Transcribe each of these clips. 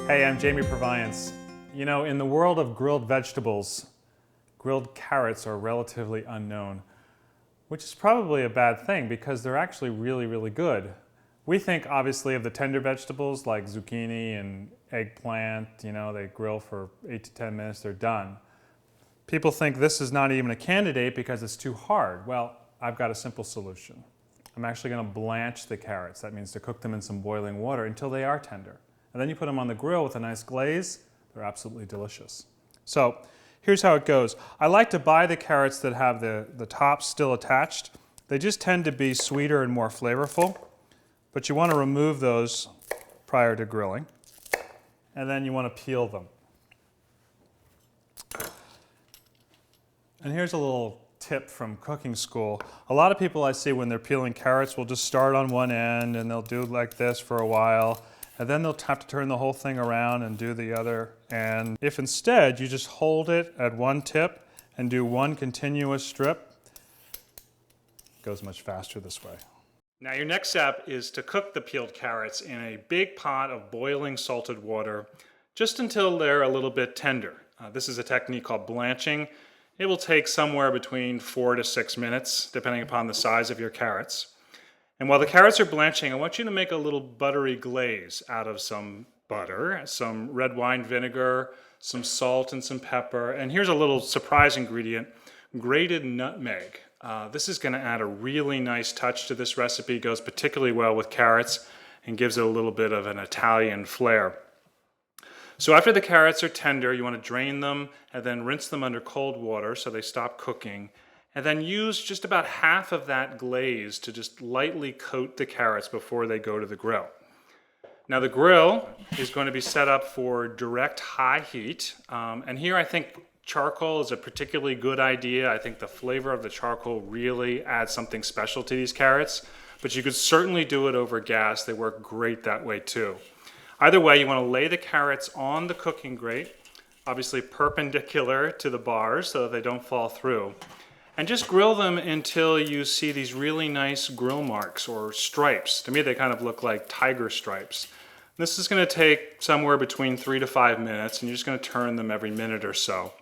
Hey, I'm Jamie Proviance. You know, in the world of grilled vegetables, grilled carrots are relatively unknown, which is probably a bad thing because they're actually really good. We think obviously of the tender vegetables like zucchini and eggplant, you know, they grill for 8 to 10 minutes, they're done. People think this is not even a candidate because it's too hard. Well, I've got a simple solution. I'm actually going to blanch the carrots. That means to cook them in some boiling water until they are tender. And then you put them on the grill with a nice glaze. They're absolutely delicious. So here's how it goes. I like to buy the carrots that have the tops still attached. They just tend to be sweeter and more flavorful, but you want to remove those prior to grilling. And then you want to peel them. And here's a little tip from cooking school. A lot of people I see when they're peeling carrots will just start on one end and they'll do like this for a while. And then they'll have to turn the whole thing around and do the other. And if instead you just hold it at one tip and do one continuous strip, it goes much faster this way. Now your next step is to cook the peeled carrots in a big pot of boiling salted water just until they're a little bit tender. This is a technique called blanching. It will take somewhere between 4 to 6 minutes, depending upon the size of your carrots. And while the carrots are blanching, I want you to make a little buttery glaze out of some butter, some red wine vinegar, some salt and some pepper. And here's a little surprise ingredient, grated nutmeg. This is going to add a really nice touch to this recipe. It goes particularly well with carrots and gives it a little bit of an Italian flair. So after the carrots are tender, you want to drain them and then rinse them under cold water so they stop cooking. And then use just about half of that glaze to just lightly coat the carrots before they go to the grill. Now the grill is going to be set up for direct high heat. And here I think charcoal is a particularly good idea. I think the flavor of the charcoal really adds something special to these carrots. But you could certainly do it over gas. They work great that way too. Either way, you want to lay the carrots on the cooking grate, obviously perpendicular to the bars so that they don't fall through. And just grill them until you see these really nice grill marks or stripes. To me, they kind of look like tiger stripes. This is going to take somewhere between 3 to 5 minutes, and you're just going to turn them every minute or so.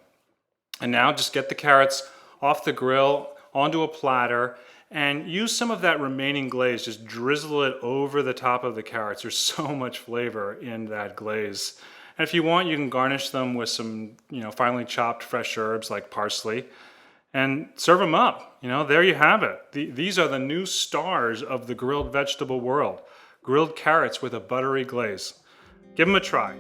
And now just get the carrots off the grill onto a platter and use some of that remaining glaze. Just drizzle it over the top of the carrots. There's so much flavor in that glaze. And if you want, you can garnish them with some, finely chopped fresh herbs like parsley. And serve them up. There you have it. These are the new stars of the grilled vegetable world. Grilled carrots with a buttery glaze. Give them a try.